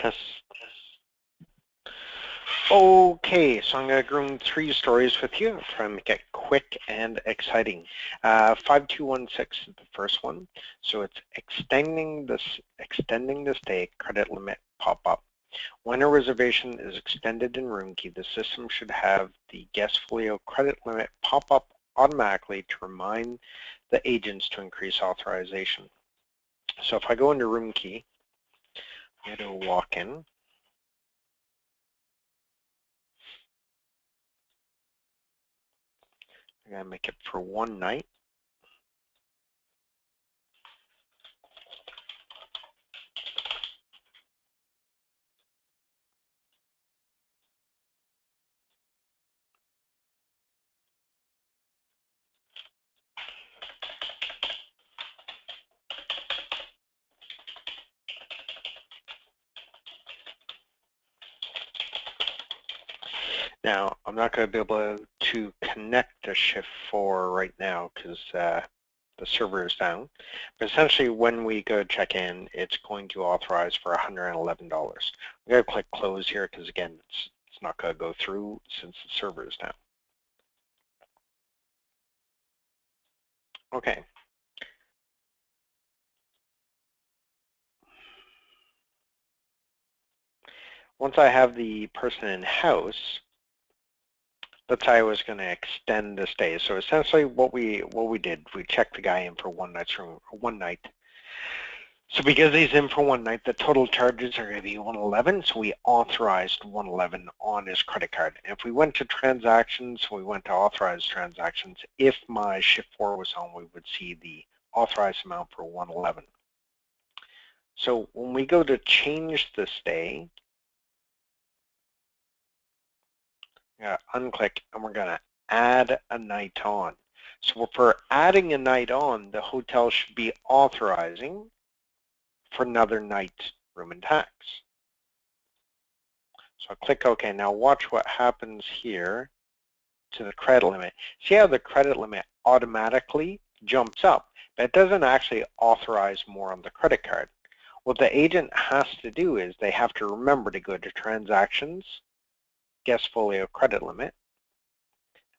Test. Okay, so I'm going to go through 3 stories with you. I'll try and make it quick and exciting. 5216 is the first one. So it's extending the stay credit limit pop-up. When a reservation is extended in Roomkey, the system should have the Guestfolio credit limit pop up automatically to remind the agents to increase authorization. So if I go into Roomkey, I'm going to walk in. I'm going to make it for 1 night. Now, I'm not going to be able to connect to Shift4 right now because the server is down. But essentially, when we go check in, it's going to authorize for $111. I'm going to click close here because, again, it's not going to go through since the server is down. Okay. Once I have the person in house, let's say I was going to extend the stay. So essentially what we did, we checked the guy in for 1 night. So because he's in for 1 night, the total charges are going to be $111. So we authorized $111 on his credit card. And if we went to transactions, we went to authorized transactions. If my Shift4 was on, we would see the authorized amount for $111. So when we go to change the stay, unclick, and we're going to add a night on. So for adding a night on, the hotel should be authorizing for another night's room and tax. So I'll click OK. Now watch what happens here to the credit limit. See how the credit limit automatically jumps up, but it doesn't actually authorize more on the credit card. What the agent has to do is they have to remember to go to transactions, Guestfolio credit limit,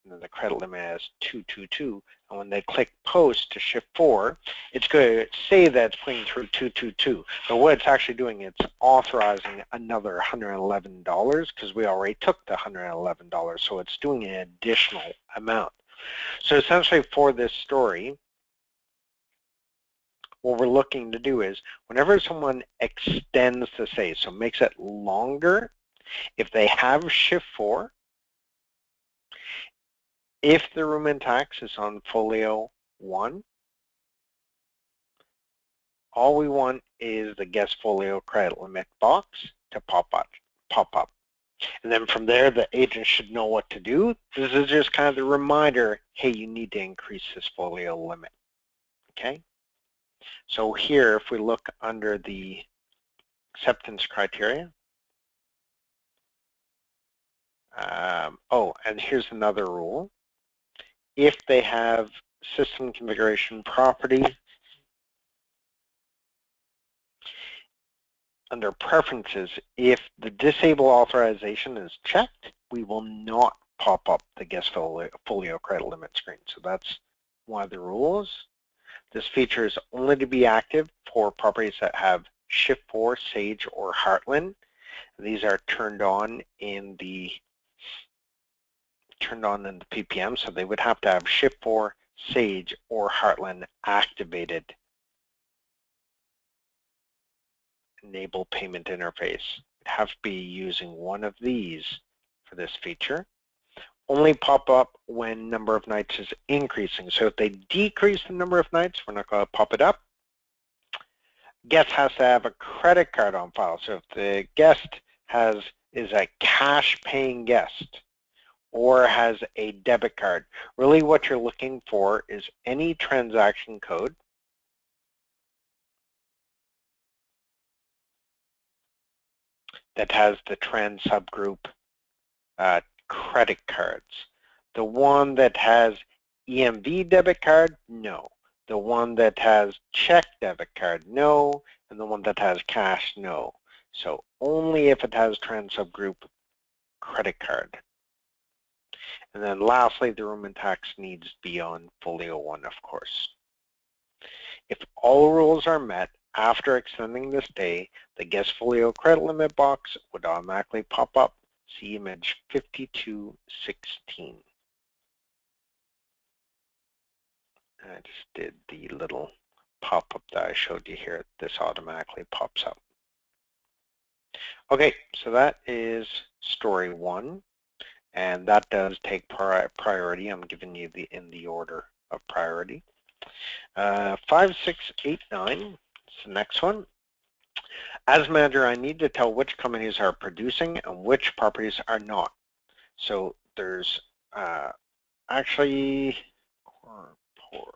and then the credit limit is 222. And when they click post to Shift4, it's going to say that it's putting through 222. But what it's actually doing, it's authorizing another $111 because we already took the $111. So it's doing an additional amount. So essentially for this story, what we're looking to do is whenever someone extends the stay, so makes it longer, if they have Shift4, if the room and tax is on folio 1, all we want is the Guestfolio credit limit box to pop up. And then from there, the agent should know what to do. This is just kind of the reminder, hey, you need to increase this folio limit, okay? So here, if we look under the acceptance criteria, and here's another rule. If they have system configuration property, under preferences, if the disable authorization is checked, we will not pop up the Guestfolio credit limit screen. So that's one of the rules. This feature is only to be active for properties that have Shift4, Sage, or Heartland. These are turned on in the PPM, so they would have to have Shift4, Sage, or Heartland activated. Enable payment interface. You'd have to be using one of these for this feature. Only pop up when number of nights is increasing. So if they decrease the number of nights, we're not going to pop it up. Guest has to have a credit card on file. So if the guest is a cash paying guest or has a debit card, really what you're looking for is any transaction code that has the trans subgroup credit cards. The one that has EMV debit card, no. The one that has check debit card, no. And the one that has cash, no. So only if it has trans subgroup credit card. And then lastly, the room and tax needs to be on folio 1, of course. If all rules are met after extending this day, the guest folio credit limit box would automatically pop up. See image 5216. I just did the little pop-up that I showed you here. This automatically pops up. Okay, so that is story 1, and that does take priority. I'm giving you in the order of priority. 5, 6, 8, 9 is the next one. As manager, I need to tell which companies are producing and which properties are not. So there's actually corporates.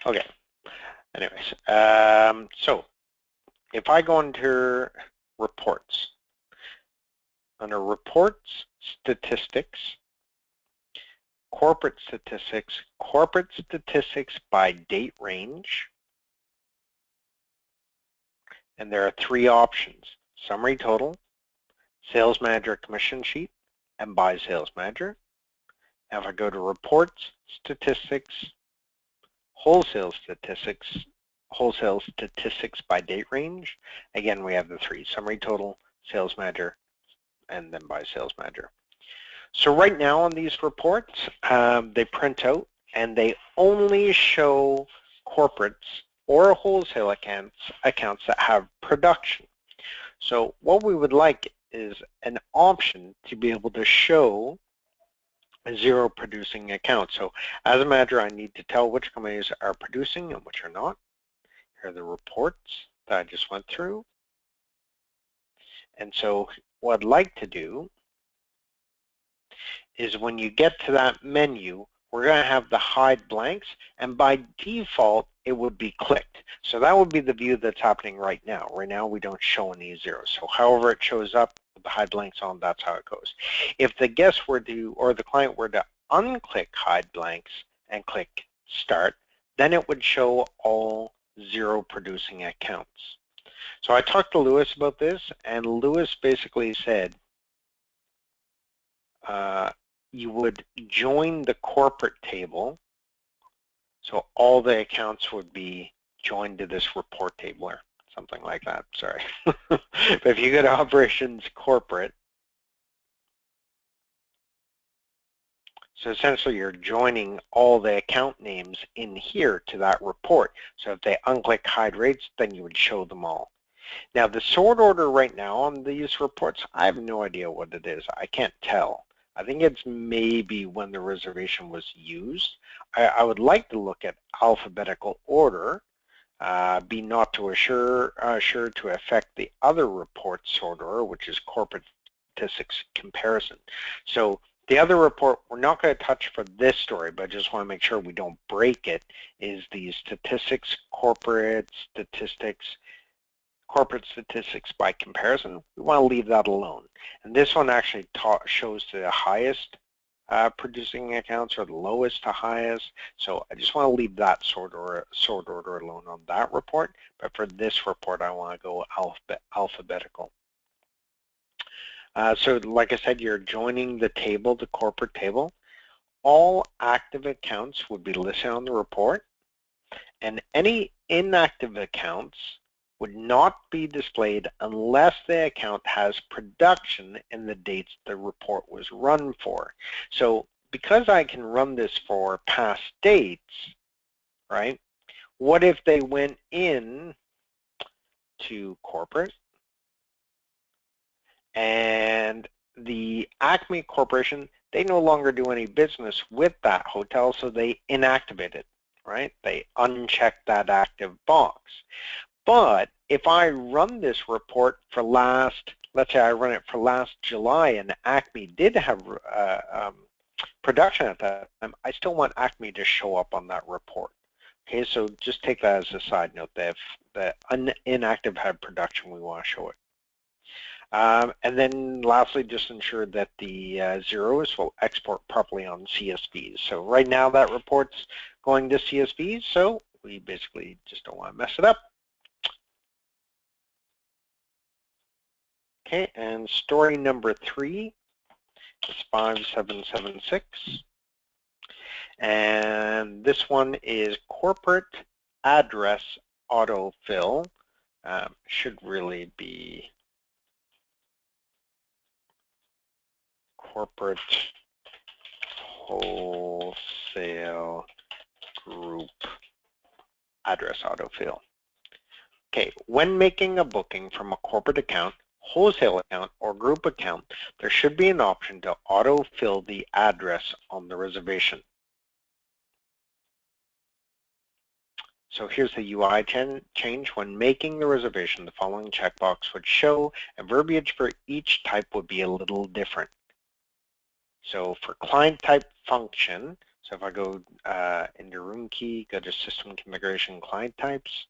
Okay. Anyways, so if I go into reports, under reports, statistics, corporate statistics by date range, and there are 3 options: summary total, sales manager commission sheet, and by sales manager. Now if I go to reports, statistics, wholesale statistics by date range, again we have the 3: summary total, sales manager, and then by sales manager. So right now on these reports, they print out and they only show corporates or wholesale accounts that have production. So what we would like is an option to be able to show 0 producing accounts. So as a manager, I need to tell which companies are producing and which are not. Here are the reports that I just went through. And so what I'd like to do is when you get to that menu, we're going to have the hide blanks, and by default, it would be clicked. So that would be the view that's happening right now. Right now, we don't show any zeros. So however it shows up with the hide blanks on, that's how it goes. If the guest were to, or the client were to unclick hide blanks and click start, then it would show all 0 producing accounts. So I talked to Lewis about this, and Lewis basically said, you would join the corporate table, so all the accounts would be joined to this report table or something like that, sorry. But if you go to operations corporate, so essentially you're joining all the account names in here to that report. So if they unclick hide rates, then you would show them all. Now the sort order right now on these reports, I have no idea what it is. I can't tell. I think it's maybe when the reservation was used. I would like to look at alphabetical order, be not to sure to affect the other report sort order, which is corporate statistics comparison. So the other report we're not going to touch for this story, but I just want to make sure we don't break it, is the statistics, corporate statistics by comparison. We want to leave that alone. And this one actually shows the highest producing accounts or the lowest to highest. So I just want to leave that sort order alone on that report. But for this report, I want to go alphabetical. So like I said, you're joining the table, the corporate table. All active accounts would be listed on the report, and any inactive accounts would not be displayed unless the account has production in the dates the report was run for. So because I can run this for past dates, right? What if they went in to corporate and the Acme Corporation, they no longer do any business with that hotel, so they inactivate it, right? They uncheck that active box. But if I run this report for let's say I run it for last July and Acme did have production at that time, I still want Acme to show up on that report. Okay, so just take that as a side note that if the inactive had production, we want to show it. And then lastly, just ensure that the zeros will export properly on CSVs. So right now that report's going to CSVs, so we basically just don't want to mess it up. Okay, and story number 3 is 5776. And this one is corporate address autofill. Should really be corporate wholesale group address autofill. Okay, when making a booking from a corporate account, wholesale account, or group account, there should be an option to autofill the address on the reservation. So here's the UI change. When making the reservation, the following checkbox would show, and verbiage for each type would be a little different. So for client type function, so if I go into room key, go to system configuration client types,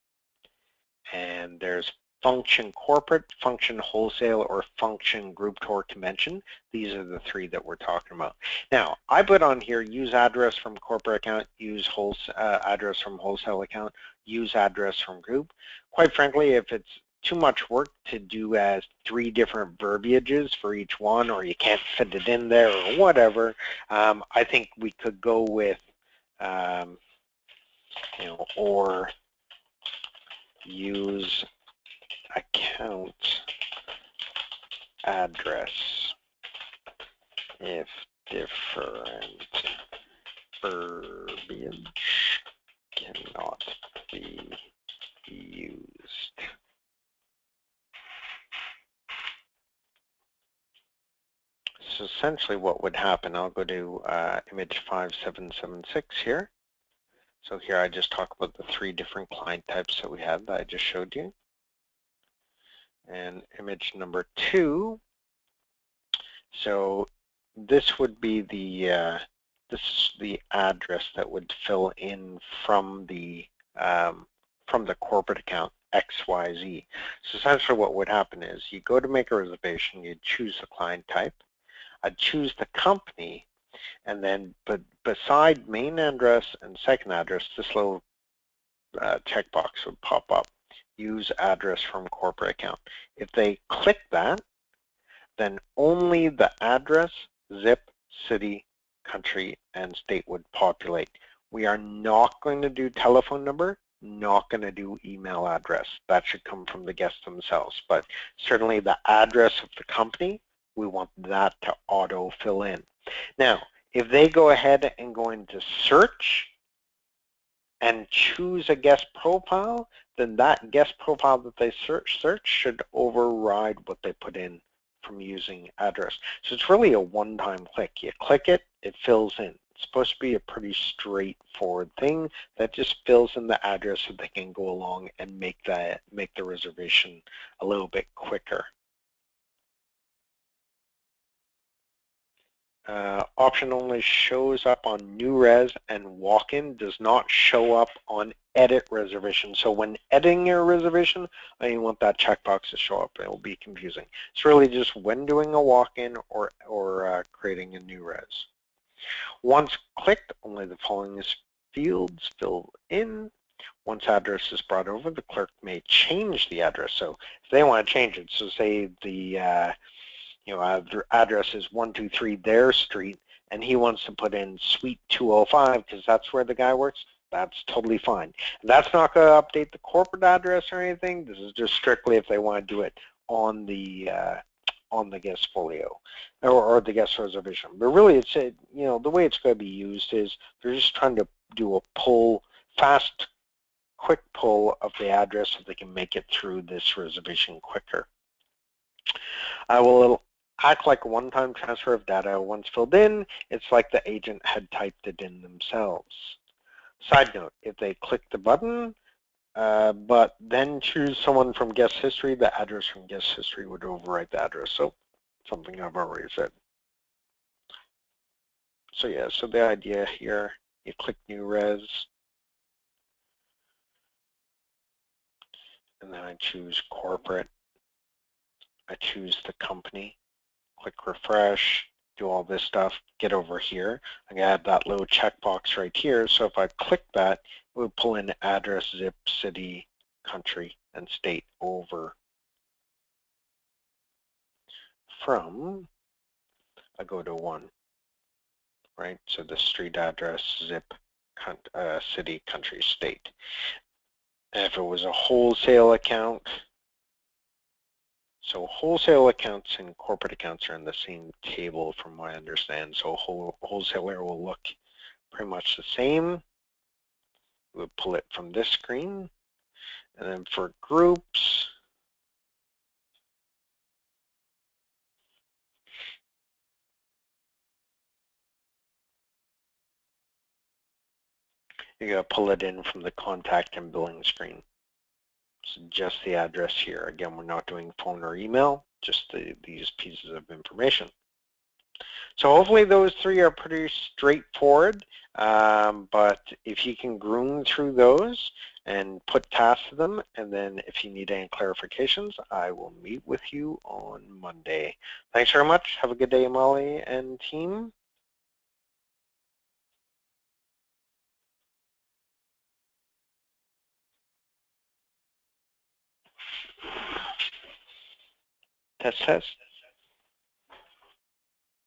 and there's function corporate, function wholesale, or function group tour convention. These are the 3 that we're talking about. Now, I put on here use address from corporate account, use address from wholesale account, use address from group. Quite frankly, if it's too much work to do as 3 different verbiages for each one, or you can't fit it in there or whatever, I think we could go with, or use account address if different verbiage cannot be used. So essentially what would happen, I'll go to image 5776 here. So here I just talk about the 3 different client types that we had that I just showed you. And image number 2, so this would be the this is the address that would fill in from the corporate account XYZ. So essentially what would happen is you go to make a reservation, you choose the client type, I'd choose the company, and then beside main address and second address, this little checkbox would pop up, use address from corporate account. If they click that, then only the address, zip, city, country, and state would populate. We are not going to do telephone number, not going to do email address. That should come from the guests themselves. But certainly the address of the company, we want that to auto fill in. Now, if they go ahead and go into search and choose a guest profile, then that guest profile that they search should override what they put in from using address. So it's really a one-time click. You click it, it fills in. It's supposed to be a pretty straightforward thing that just fills in the address so they can go along and make the reservation a little bit quicker. Option only shows up on new res, and walk-in does not show up on edit reservation. So when editing your reservation, you want that checkbox to show up. It will be confusing. It's really just when doing a walk-in or creating a new res. Once clicked, only the following fields fill in. Once address is brought over, the clerk may change the address. So if they want to change it, so say the their address is 123 their street, and he wants to put in suite 205 because that's where the guy works, that's totally fine. And that's not going to update the corporate address or anything. This is just strictly if they want to do it on the guest folio or the guest reservation. But really, it's the way it's going to be used is they're just trying to do a fast, quick pull of the address so they can make it through this reservation quicker. I will act like a one-time transfer of data. Once filled in, it's like the agent had typed it in themselves. Side note, if they click the button, but then choose someone from guest history, the address from guest history would overwrite the address. So something I've already said. So yeah, so the idea here, you click new res, and then I choose corporate. I choose the company, click refresh, do all this stuff, get over here. I'm going to add that little checkbox right here. So if I click that, it would pull in address, zip, city, country, and state over from, I go to 1, right? So the street address, zip, city, country, state. And if it was a wholesale account, so wholesale accounts and corporate accounts are in the same table from what I understand. So wholesaler will look pretty much the same. We'll pull it from this screen. And then for groups, you're going to pull it in from the contact and billing screen. So just the address here. Again, we're not doing phone or email, just these pieces of information. So hopefully those 3 are pretty straightforward, but if you can groom through those and put tasks to them, and then if you need any clarifications, I will meet with you on Monday. Thanks very much. Have a good day, Molly and team. Test, test.